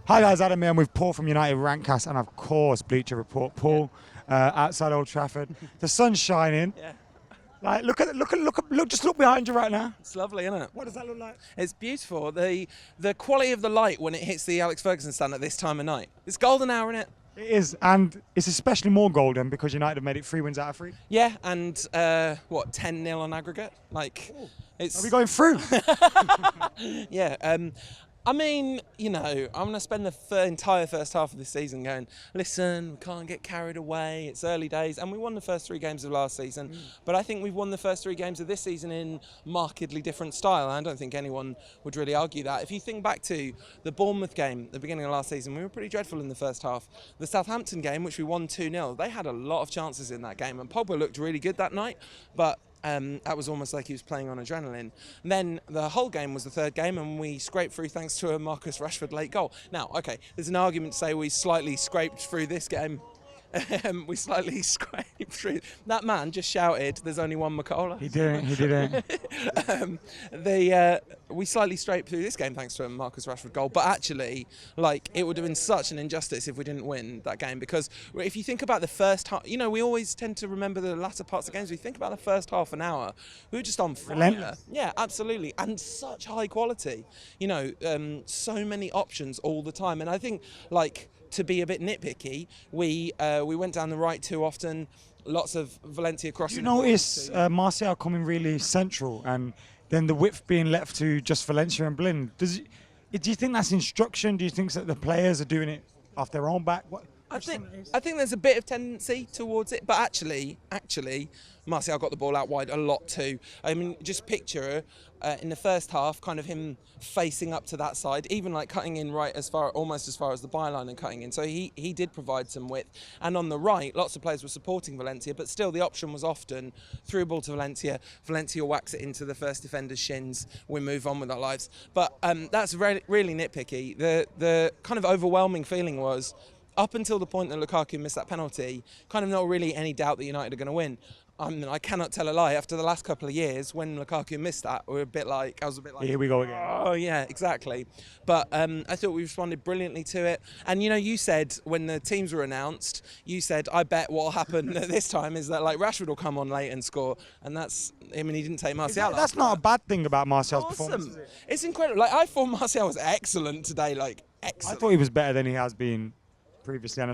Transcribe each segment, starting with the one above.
Hi guys, Adam here. I'm with Paul from United Rant Cast and of course Bleacher Report. Paul, outside Old Trafford. The sun's shining. Yeah. Like, look! Just look behind you right now. It's lovely, isn't it? What does that look like? It's beautiful. The quality of the light when it hits the Alex Ferguson stand at this time of night. It's golden hour, isn't it? It is, and it's especially more golden because United have made it 3 wins out of 3. Yeah, and 10-0 on aggregate. Like, it's. Are we going through? Yeah. I mean, you know, I'm going to spend the entire first half of this season going, listen, we can't get carried away, it's early days, and we won the first 3 games of last season, but I think we've won the first 3 games of this season in markedly different style, and I don't think anyone would really argue that. If you think back to the Bournemouth game at the beginning of last season, we were pretty dreadful in the first half. The Southampton game, which we won 2-0, they had a lot of chances in that game, and Pogba looked really good that night, but that was almost like he was playing on adrenaline. And then the whole game was the third game, and we scraped through thanks to a Marcus Rashford late goal. Now, okay, there's an argument to say we slightly scraped through this game. We slightly scraped through. That man just shouted, "There's only one Makola." He didn't. We slightly scraped through this game thanks to a Marcus Rashford goal, but actually, like, it would have been such an injustice if we didn't win that game, because if you think about the first half, you know, we always tend to remember the latter parts of games. We think about the first half an hour, we were just on fire. Relentless. Yeah, absolutely, and such high quality. You know, so many options all the time, and I think, like, to be a bit nitpicky, we went down the right too often. Lots of Valencia crossing. You notice Martial coming really central, and then the width being left to just Valencia and Blin. Do you think that's instruction? Do you think that the players are doing it off their own back? I think there's a bit of tendency towards it, but actually, Martial got the ball out wide a lot too. I mean, just picture in the first half, kind of him facing up to that side, even like cutting in right almost as far as the byline and cutting in. So he did provide some width. And on the right, lots of players were supporting Valencia, but still the option was often through ball to Valencia. Valencia whacks it into the first defender's shins. We move on with our lives. But that's really nitpicky. The kind of overwhelming feeling was, up until the point that Lukaku missed that penalty, kind of not really any doubt that United are going to win. I mean, I cannot tell a lie. After the last couple of years, when Lukaku missed that, I was a bit like, here we go again. Oh yeah, exactly. But I thought we responded brilliantly to it. And you know, you said when the teams were announced, you said, I bet what'll happen this time is that like Rashford will come on late and score. And that's, I mean, he didn't take Martial. That's not a bad thing about Martial's performance. Is it? It's incredible. Like, I thought Martial was excellent today. Like, excellent. I thought he was better than he has been previously, and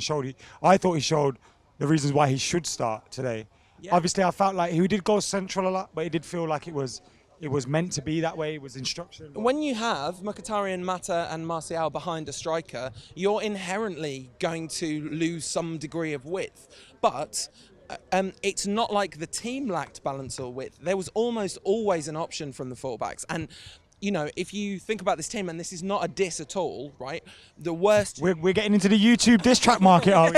I thought he showed the reasons why he should start today. Yeah. Obviously, I felt like he did go central a lot, but it did feel like it was meant to be that way. It was instruction. When you have Mkhitaryan, Mata and Martial behind a striker, you're inherently going to lose some degree of width. But it's not like the team lacked balance or width. There was almost always an option from the fullbacks. And you know, if you think about this team, and this is not a diss at all, right? The worst. We're getting into the YouTube diss track market, are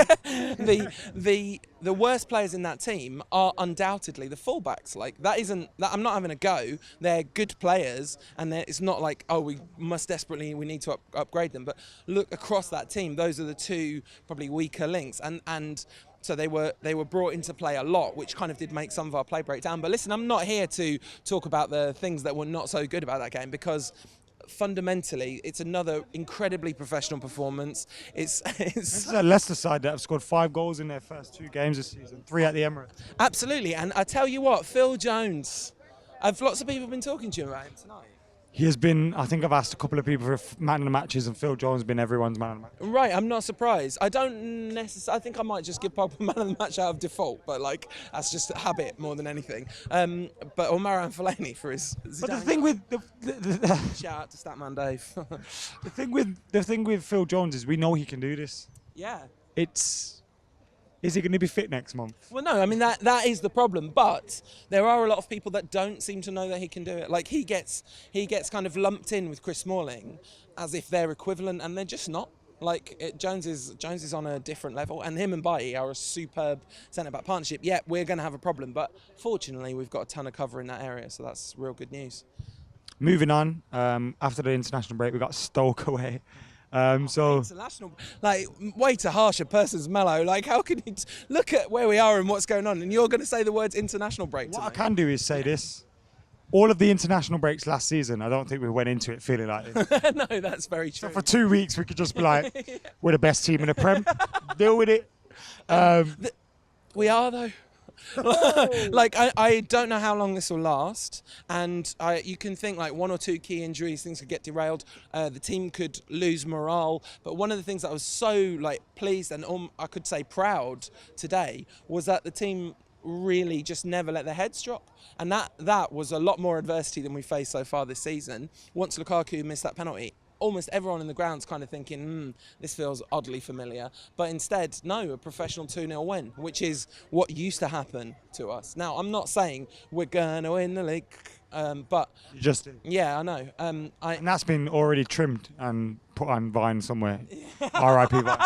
we? The worst players in that team are undoubtedly the fullbacks. Like, I'm not having a go. They're good players, and it's not like, oh, we need to upgrade them. But look across that team; those are the 2 probably weaker links, and. So they were brought into play a lot, which kind of did make some of our play break down. But listen, I'm not here to talk about the things that were not so good about that game, because fundamentally it's another incredibly professional performance. It's a Leicester side that have scored 5 goals in their first 2 games this season, 3 at the Emirates. Absolutely, and I tell you what, Phil Jones, lots of people have been talking to you about him tonight. He has been, I think I've asked a couple of people for man of the matches, and Phil Jones has been everyone's man of the match. Right, I'm not surprised. I don't necessarily, I think I might just give Pogba man of the match out of default, but like, that's just a habit more than anything. Or Marouane Fellaini for his Zidane. But the thing with shout out to Statman Dave. the thing with Phil Jones is we know he can do this. Yeah. Is he going to be fit next month? Well, no, I mean, that is the problem. But there are a lot of people that don't seem to know that he can do it. Like, he gets kind of lumped in with Chris Smalling as if they're equivalent, and they're just not. Like, Jones is on a different level, and him and Bailly are a superb centre-back partnership. Yeah, we're going to have a problem, but fortunately we've got a ton of cover in that area, so that's real good news. Moving on, after the international break, we got Stoke away. International, like, way too harsh a person's mellow. Like, how can you look at where we are and what's going on, and you're going to say the words international break? What I can do is say this: all of the international breaks last season, I don't think we went into it feeling like this. No, that's very true. So for 2 weeks, we could just be like, we're the best team in the Prem. Deal with it. We are, though. Like, I don't know how long this will last, and you can think like 1 or 2 key injuries, things could get derailed, the team could lose morale. But one of the things that I was so like pleased and I could say proud today was that the team really just never let their heads drop, and that was a lot more adversity than we faced so far this season. Once Lukaku missed that penalty, almost everyone in the ground's kind of thinking, this feels oddly familiar. But instead, no, a professional 2-0 win, which is what used to happen to us. Now, I'm not saying we're going to win the league, but... You just did. Yeah, I know. And that's been already trimmed and put on Vine somewhere. R.I.P. Vine.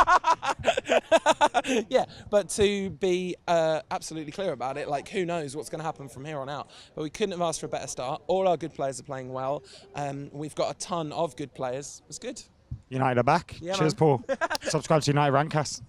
Yeah, but to be absolutely clear about it, like, who knows what's going to happen from here on out. But we couldn't have asked for a better start. All our good players are playing well. We've got a ton of good players. It's good. United are back. Yeah, Cheers, man. Paul. Subscribe to United Rant Cast.